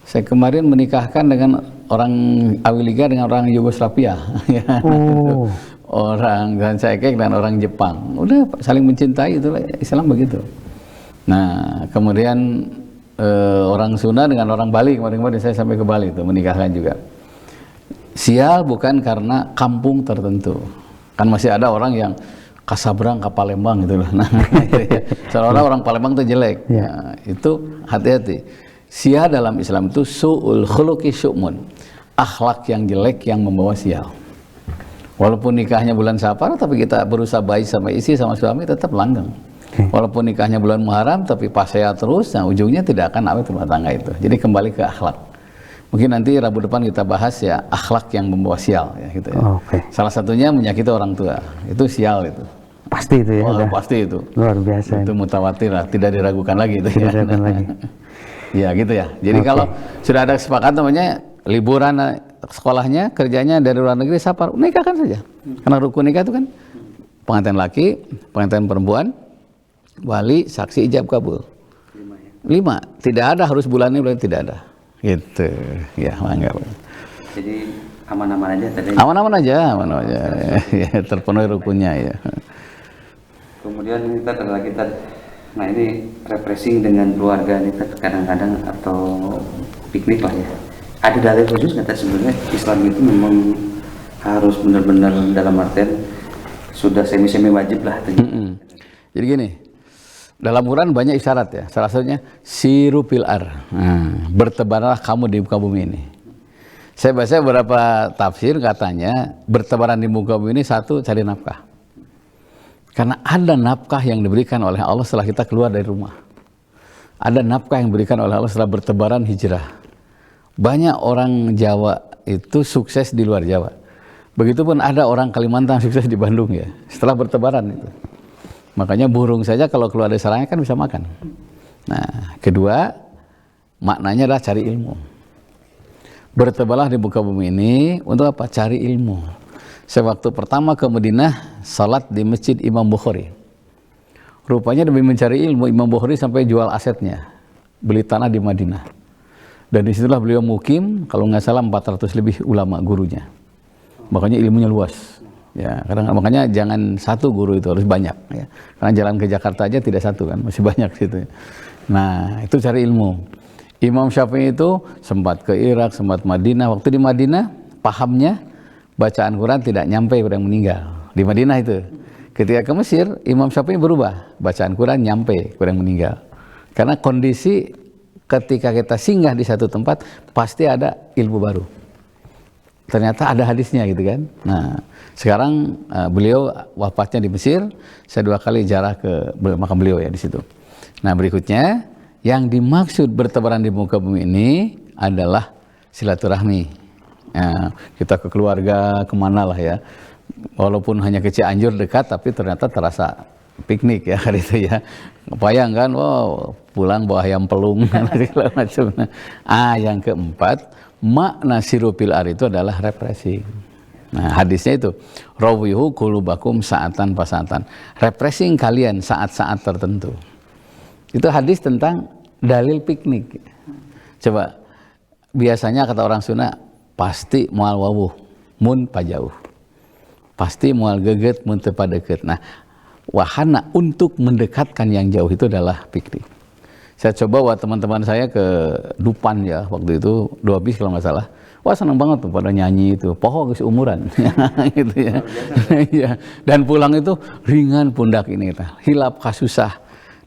Saya kemarin menikahkan dengan orang Awiliga dengan orang Yugoslavia, orang Zancekek dan orang Jepang. Udah saling mencintai, itu Islam begitu. Nah, kemudian orang Sunda dengan orang Bali, kemarin saya sampai ke Bali itu menikahkan juga. Sial bukan karena kampung tertentu. Kan masih ada orang yang Kasabrang ke Palembang gitu loh. Nah, seolah-olah orang Palembang itu jelek. Nah, itu hati-hati. Sia dalam Islam itu su'ul khuluqi syu'mun. Akhlak yang jelek yang membawa sial. Walaupun nikahnya bulan Safar tapi kita berusaha baik sama istri sama suami tetap langgeng. Walaupun nikahnya bulan Muharram tapi pasea terus, nah ujungnya tidak akan awet rumah tangga itu. Jadi kembali ke akhlak. Mungkin nanti Rabu depan kita bahas ya akhlak yang membawa sial ya gitu ya. Salah satunya menyakiti orang tua. Itu sial itu. Pasti itu ya. Pasti itu. Luar biasa. Itu mutawatir lah, tidak diragukan lagi itu. Tidak diragukan lagi. Ya gitu ya. Jadi kalau sudah ada kesepakatan namanya liburan sekolahnya, kerjanya dari luar negeri, Safar, nikahkan saja. Karena rukun nikah itu kan pengantin laki, pengantin perempuan, wali, saksi, ijab kabul. 5. Tidak ada harus bulan ini, bulan tidak ada. Gitu, ya mangga. Jadi aman-aman aja tadi. Aman-aman aja. Ya, terpenuhi rukunnya ya. Kemudian kita lagi nah ini refreshing dengan keluarga nih kadang-kadang atau piknik lah ya. Ada dalil khusus nggak sebenarnya Islam itu memang harus benar-benar dalam artian sudah semi-semi wajib lah. Jadi gini. Dalam Quran banyak isyarat ya, salah satunya siru fil ar, bertebaranlah kamu di muka bumi ini. Saya baca beberapa tafsir katanya bertebaran di muka bumi ini satu, cari nafkah. Karena ada nafkah yang diberikan oleh Allah setelah kita keluar dari rumah. Ada nafkah yang diberikan oleh Allah setelah bertebaran hijrah. Banyak orang Jawa itu sukses di luar Jawa. Begitupun ada orang Kalimantan sukses di Bandung ya, setelah bertebaran itu. Makanya burung saja kalau keluar dari sarangnya kan bisa makan. Nah, kedua, maknanya adalah cari ilmu. Bertebaranlah di muka bumi ini untuk apa? Cari ilmu. Saya waktu pertama ke Madinah, salat di Masjid Imam Bukhari. Rupanya demi mencari ilmu, Imam Bukhari sampai jual asetnya. Beli tanah di Madinah. Dan disitulah beliau mukim, kalau nggak salah 400 lebih ulama gurunya. Makanya ilmunya luas. Ya, makanya jangan satu guru itu, harus banyak ya. Karena jalan ke Jakarta aja tidak satu kan, masih banyak situ. Nah, itu cari ilmu. Imam Syafi'i itu sempat ke Irak, sempat Madinah. Waktu di Madinah, pahamnya bacaan Quran tidak nyampe kepada yang meninggal. Di Madinah itu. Ketika ke Mesir, Imam Syafi'i berubah, bacaan Quran nyampe kepada yang meninggal. Karena kondisi ketika kita singgah di satu tempat, pasti ada ilmu baru. Ternyata ada hadisnya gitu kan. Nah, sekarang beliau wafatnya di Mesir. Saya 2 kali ziarah ke makam beliau ya di situ. Nah, berikutnya yang dimaksud bertebaran di muka bumi ini adalah silaturahmi. Nah, kita ke keluarga kemana lah ya. Walaupun hanya ke Cianjur dekat, tapi ternyata terasa piknik ya hari itu ya. Bayang kan, wow, pulang bawa ayam pelung segala macam. Yang keempat, makna sirupil ar itu adalah refreshing. Nah, hadisnya itu, rawihu qulubakum sa'atan pasatan. Refreshing kalian saat-saat tertentu. Itu hadis tentang dalil piknik. Coba, biasanya kata orang Sunda, pasti moal wawuh, mun pajauh. Pasti moal geget, mun teu padeukeut. Nah, wahana untuk mendekatkan yang jauh itu adalah piknik. Saya coba buat teman-teman saya ke Dupan ya, waktu itu 2 bis kalau nggak salah. Wah, senang banget tuh pada nyanyi itu, poho geus umuran gitu ya. Ya. Dan pulang itu ringan pundak ini, hilap kasusah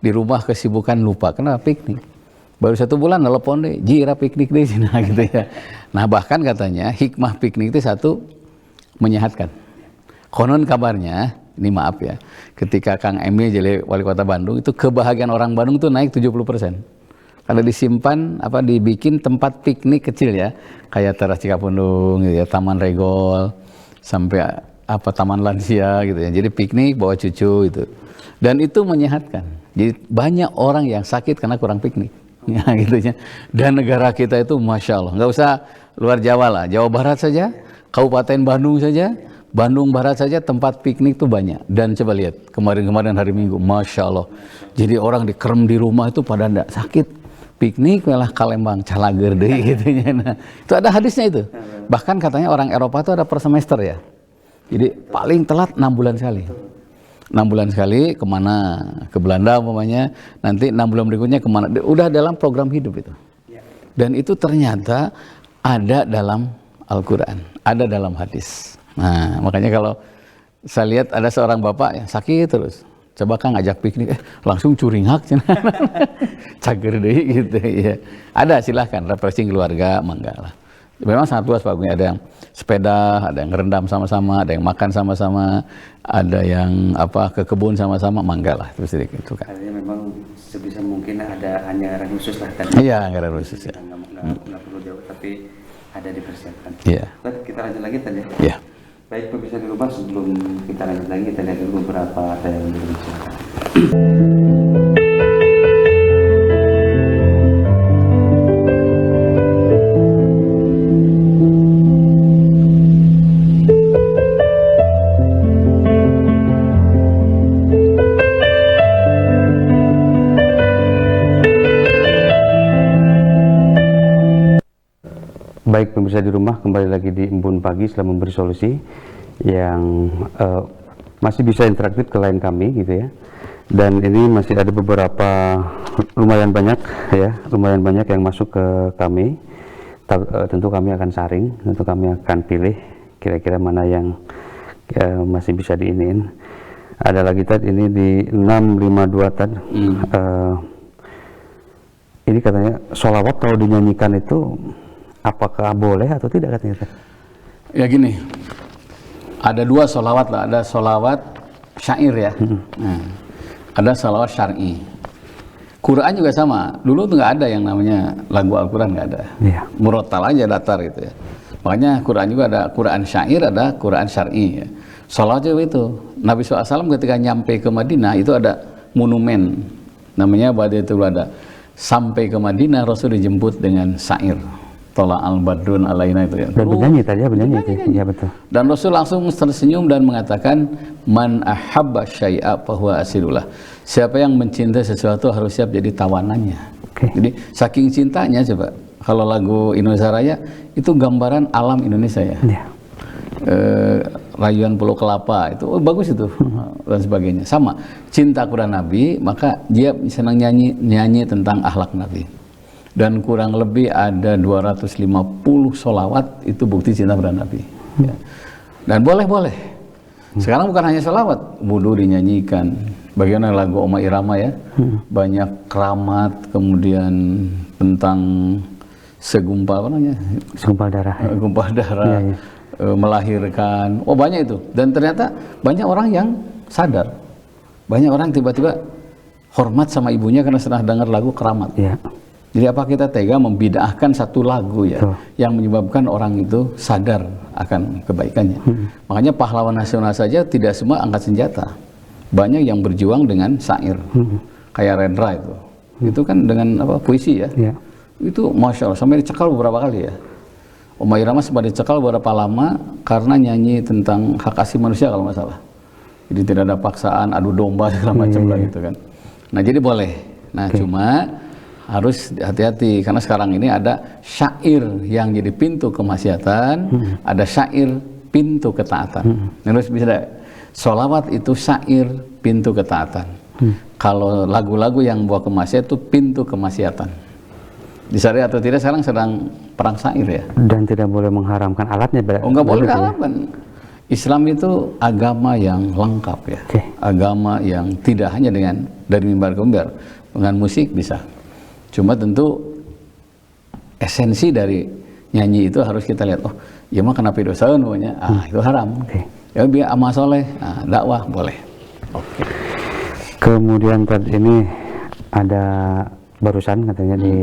di rumah kesibukan lupa, kenapa piknik. Baru 1 bulan telepon deh, jira piknik deh nah, gitu ya. Nah, bahkan katanya hikmah piknik itu satu, menyehatkan. Konon kabarnya, ini maaf ya, ketika Kang Emil jadi wali kota Bandung, itu kebahagiaan orang Bandung itu naik 70%. Kalau disimpan, dibikin tempat piknik kecil ya, kayak teras Cikapundung, gitu ya, Taman Regol, sampai Taman Lansia gitu ya. Jadi piknik bawa cucu itu, dan itu menyehatkan. Jadi banyak orang yang sakit karena kurang piknik, ya gitu ya. Dan negara kita itu masya Allah, nggak usah luar Jawa lah, Jawa Barat saja, Kabupaten Bandung saja. Bandung Barat saja tempat piknik tuh banyak. Dan coba lihat kemarin-kemarin hari Minggu, masya Allah. Jadi orang dikerem di rumah itu pada ndak sakit. Piknik malah kalembang calager deh gitu ya. Nah, itu ada hadisnya itu. Bahkan katanya orang Eropa itu ada per semester ya. Jadi paling telat 6 bulan sekali. 6 bulan sekali kemana? Ke Belanda umpamanya. Nanti 6 bulan berikutnya kemana? Udah dalam program hidup itu. Dan itu ternyata ada dalam Al-Quran, ada dalam hadis. Nah, makanya kalau saya lihat ada seorang bapak yang sakit terus, coba Kang ajak piknik, langsung curingak, cager deh gitu ya. Ada, silahkan, refreshing keluarga, mangga lah. Memang sangat luas Pak, ada yang sepeda, ada yang ngerendam sama-sama, ada yang makan sama-sama, ada yang ke kebun sama-sama, mangga lah, terus itu kan. Artinya memang sebisa mungkin ada anggaran khusus lah kan? Iya, anggaran khusus ya. Nggak perlu jauh, tapi ada dipersiapkan. Iya. Kita lanjut lagi tadi. Iya. Baik pemirsa di rumah, sebelum kita lanjut lagi, kita lihat dulu beberapa tayangan dulu. Baik pemirsa di rumah, kembali lagi di Embun Pagi setelah memberi solusi yang masih bisa interaktif ke line kami gitu ya. Dan ini masih ada beberapa lumayan banyak yang masuk ke kami. Tentu kami akan saring, tentu kami akan pilih kira-kira mana yang masih bisa diinin. Ada lagi tadi ini di 652 tadi. Ini katanya sholawat kalau dinyanyikan itu apakah boleh atau tidak katanya? Ya gini, ada 2 sholawat lah, ada sholawat syair ya, ada sholawat syar'i. Quran juga sama, dulu tuh nggak ada yang namanya lagu Al-Quran, nggak ada, murotal aja datar gitu ya. Makanya Quran juga ada Quran syair, ada Quran syar'i ya. Sholawat juga itu, Nabi SAW ketika nyampe ke Madinah itu ada monumen, namanya Badiatul Wada. Sampai ke Madinah Rasul dijemput dengan syair. Tola al-badrun alaina itu ya. Dan bernyanyi tadi ya, bernyanyi itu. Iya betul. Dan Rasul langsung tersenyum dan mengatakan, man ahabba syai'a fahuwa asilullah. Siapa yang mencintai sesuatu harus siap jadi tawanannya. Jadi saking cintanya coba, kalau lagu Indonesia Raya itu gambaran alam Indonesia ya. Rayuan Pulau Kelapa itu bagus itu dan sebagainya. Sama cinta kepada Nabi, maka dia senang nyanyi tentang akhlak Nabi. Dan kurang lebih ada 250 sholawat itu bukti cinta pada Nabi. Ya. Dan boleh. Sekarang bukan hanya sholawat, wudu dinyanyikan. Bagaimana lagu Oma Irama ya, banyak keramat, kemudian tentang segumpal darah. Gumpal darah, melahirkan. Oh banyak itu. Dan ternyata banyak orang yang sadar. Banyak orang tiba-tiba hormat sama ibunya karena setelah dengar lagu keramat. Ya. Jadi apa kita tega membid'ahkan satu lagu ya, yang menyebabkan orang itu sadar akan kebaikannya. Makanya pahlawan nasional saja tidak semua angkat senjata. banyak yang berjuang dengan syair, kayak Rendra itu kan dengan apa, puisi ya, itu masya Allah sampai dicekal beberapa kali ya. Oma Irama sempat dicekal beberapa lama karena nyanyi tentang hak asasi manusia kalau nggak salah. Jadi tidak ada paksaan, adu domba segala macam lah gitu kan. Nah jadi boleh. Nah cuma harus hati-hati karena sekarang ini ada syair yang jadi pintu kemaksiatan, ada syair pintu ketaatan. Terus bisa sholawat itu syair pintu ketaatan. Kalau lagu-lagu yang buat kemaksiatan itu pintu kemaksiatan. Disadari atau tidak sekarang sedang perang syair ya. Dan tidak boleh mengharamkan alatnya. Oh nggak boleh haramkan. Islam itu agama yang lengkap ya. Agama yang tidak hanya dengan dari mimbar ke mimbar, dengan musik bisa. Cuma tentu esensi dari nyanyi itu harus kita lihat. Oh, ya mah kenapa dosa namanya? Itu haram. Ya biar amal soleh, dakwah boleh. Oke. Kemudian tadi ini ada barusan katanya di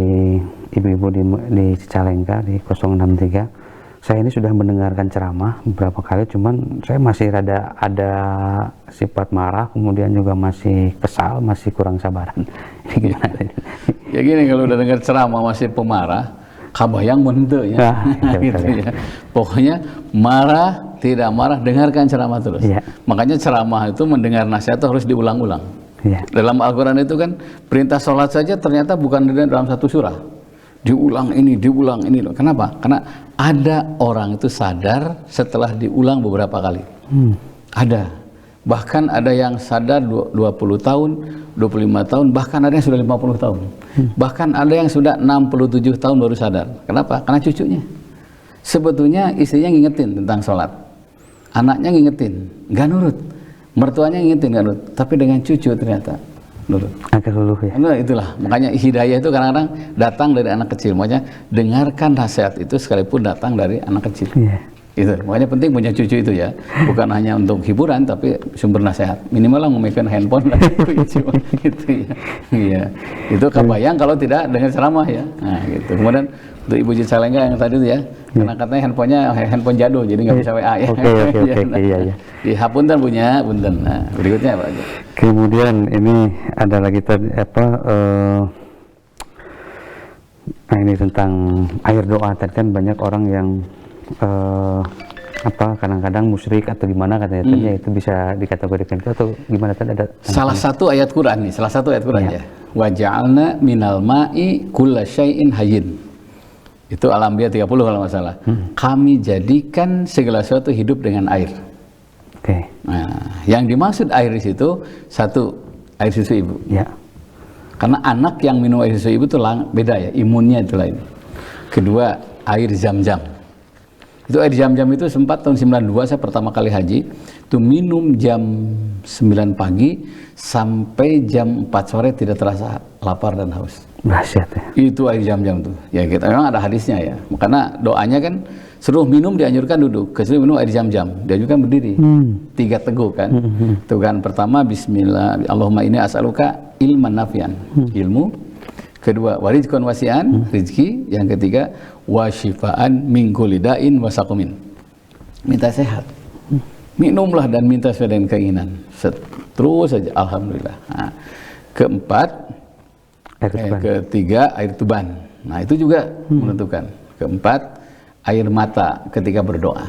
ibu-ibu di Cicalengka di 063. Saya ini sudah mendengarkan ceramah beberapa kali, cuman saya masih ada sifat marah, kemudian juga masih kesal, masih kurang sabaran. Ini gimana? Ya gini, kalau udah dengar ceramah masih pemarah, kabayang mente ya. Gitu ya. Pokoknya marah, tidak marah, dengarkan ceramah terus. Makanya ceramah itu mendengar nasihat itu harus diulang-ulang. Dalam Al-Quran itu kan perintah sholat saja ternyata bukan dalam satu surah. Diulang ini. Kenapa? Karena ada orang itu sadar setelah diulang beberapa kali. Ada. Bahkan ada yang sadar 20 tahun, 25 tahun, bahkan ada yang sudah 50 tahun. Bahkan ada yang sudah 67 tahun baru sadar. Kenapa? Karena cucunya. Sebetulnya istrinya ngingetin tentang sholat. Anaknya ngingetin, nggak nurut. Mertuanya ngingetin, nggak nurut. Tapi dengan cucu ternyata nurut. Agak luluh ya. Nah, itulah makanya hidayah itu kadang-kadang datang dari anak kecil. Makanya dengarkan nasihat itu sekalipun datang dari anak kecil. Itu makanya penting punya cucu itu ya, bukan hanya untuk hiburan tapi sumber nasihat. Minimal lah memegang handphone lah gitu ya. Iya. Itu kebayang kalau tidak dengan ceramah ya. Nah gitu. Kemudian untuk Ibu Cicalengka yang tadi itu ya, karena katanya handphone jadul jadi nggak bisa WA ya. Oke, iya. Di Hapunten punya, punten. Nah berikutnya apa aja? Kemudian ini ada lagi tadi nah ini tentang air doa. Tadi kan banyak orang yang kadang-kadang musyrik atau gimana katanya itu bisa dikategorikan itu atau gimana tadi ada salah satu ayat Quran ya. Wa ja'alna minal ma'i kulla syai'in hayyin. Itu Al-Anbiya 30 kalau nggak salah. Kami jadikan segala sesuatu hidup dengan air. Nah, yang dimaksud air di situ satu air susu ibu. Karena anak yang minum air susu ibu itu beda ya, imunnya itu lain. Kedua, air zam-zam. Itu air zam-zam itu sempat tahun 92 saya pertama kali haji, itu minum jam 9 pagi sampai jam 4 sore tidak terasa lapar dan haus. Dahsyat ya. Itu air zam-zam tuh. Ya kita memang ada hadisnya ya. Karena doanya kan suruh minum dianjurkan duduk, kecuali minum air zam-zam dianjurkan berdiri. 3 teguk kan. Tuh kan pertama bismillah, Allahumma inni as'aluka ilman nafian, ilmu. Kedua warizqan wasi'an, rezeki. Yang ketiga wasyifaan min kulli da'in wa saqumin. Minta sehat. Minumlah dan minta sesuai dengan keinginan. Terus saja alhamdulillah. Nah, keempat ketiga air tuban. Nah, itu juga menentukan. Keempat air mata ketika berdoa.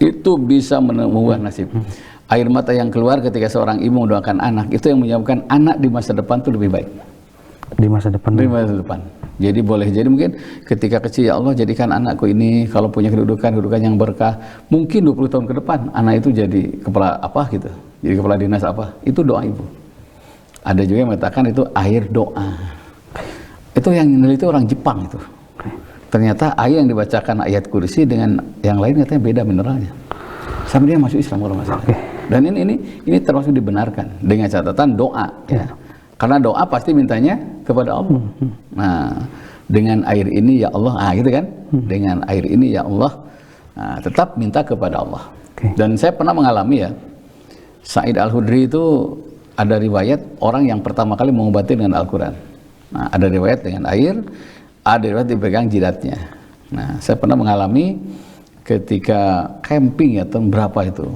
Itu bisa mengubah nasib. Air mata yang keluar ketika seorang ibu mendoakan anak, itu yang menyebabkan anak di masa depan itu lebih baik. Di masa depan. Jadi boleh jadi mungkin ketika kecil, ya Allah jadikan anakku ini kalau punya kedudukan yang berkah, mungkin 20 tahun ke depan anak itu jadi kepala apa gitu, jadi kepala dinas apa, itu doa ibu. Ada juga yang mengatakan itu air doa. Itu yang meneliti orang Jepang itu. Ternyata air yang dibacakan ayat kursi dengan yang lain katanya beda mineralnya. Sampai dia masuk Islam kalau masalah. Dan ini termasuk dibenarkan dengan catatan doa ya. Karena doa pasti mintanya kepada Allah. Nah, dengan air ini ya Allah, gitu kan? Dengan air ini ya Allah, tetap minta kepada Allah. Dan saya pernah mengalami ya, Sa'id Al-Khudri itu ada riwayat orang yang pertama kali mengobati dengan Al-Quran. Nah, ada riwayat dengan air, ada riwayat dipegang jidatnya. Nah, saya pernah mengalami ketika camping ya, tahun berapa itu.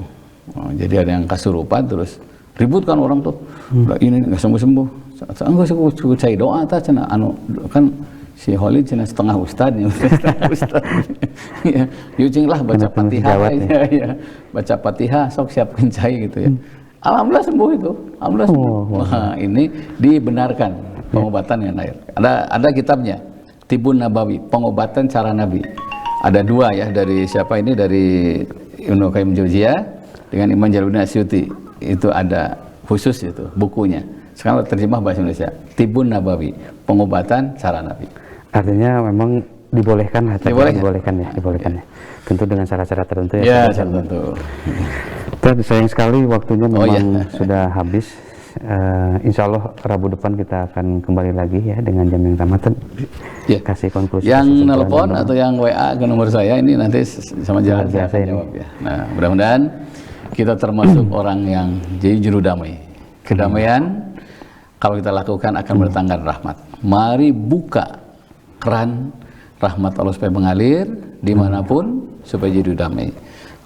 Jadi ada yang kesurupan terus ribut kan orang tuh. Lah ini nggak sembuh-sembuh. Enggak sih saya doa ta cenah anu kan si Holid cenah setengah ustadnya, setengah ustad. Ya, yucing lah baca Fatihah ya. Baca Fatihah sok siapkan cai gitu ya. Alhamdulillah sembuh itu. Alhamdulillah sembuh. Wah, ini dibenarkan pengobatan dengan air. Ada kitabnya, Tibun Nabawi, pengobatan cara Nabi. Ada 2 ya, dari siapa ini, dari Ibnu Qayyim Jauziyah dengan Imam Jalaluddin Asyuti. Itu ada khusus itu bukunya. Sekarang terjemah bahasa Indonesia, Tibun Nabawi, pengobatan cara Nabi. Artinya memang dibolehkan lah, dibolehkan ya. Tentu dengan cara-cara tertentu ya. Ya, tertentu. Dan sayang sekali waktunya memang sudah habis. Insya Allah Rabu depan kita akan kembali lagi ya dengan jam yang sama. Kasih konklusi. Yang nelpon atau yang WA ke nomor saya ini nanti sama jalan saya akan jawab ya. Nah, mudah-mudahan kita termasuk orang yang jadi juru damai. Kedamaian kalau kita lakukan akan mendatangkan rahmat. Mari buka keran rahmat Allah supaya mengalir dimanapun supaya jadi damai.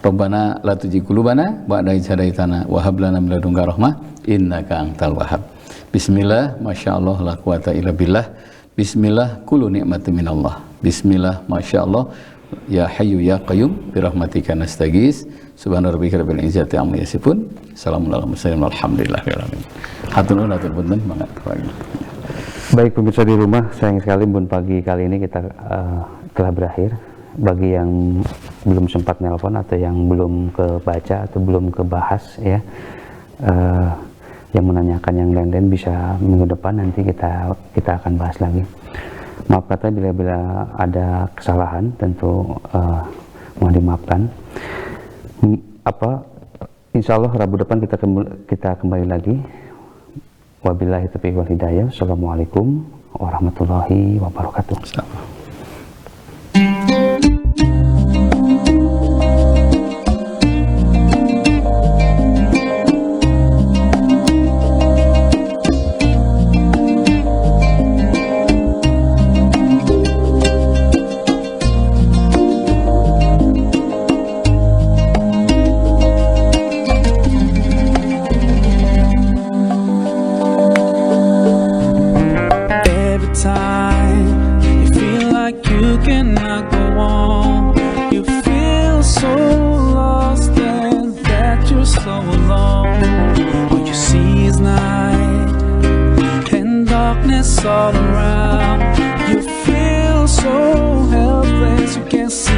Rabbana la tuzigh qulubana ba'da idh hadaitana wa hab lana min ladunka rahmah innaka antal wahhab. Bismillah, masyaallah la quwata illa billah. Bismillah, kullu nikmatin minallah. Bismillah, masyaallah, ya hayyu ya qayyum bi rahmatika nastaghis. Subhana rabbika rabbil izzati amma yasifun. Assalamu alaikum warahmatullahi wabarakatuh. Hatur nuhun hatur punten mangga. Baik pemirsa di rumah, sayang sekali Bun pagi kali ini kita telah berakhir. Bagi yang belum sempat nelpon atau yang belum kebaca atau belum kebahas ya, yang menanyakan yang lain-lain bisa minggu depan nanti kita akan bahas lagi. Maaf kata bila ada kesalahan, tentu mohon dimaafkan. Insya Allah Rabu depan kita kembali lagi. Wabillahi taufiq wal hidayah. Assalamualaikum warahmatullahi wabarakatuh. All around, you feel so helpless, you can't see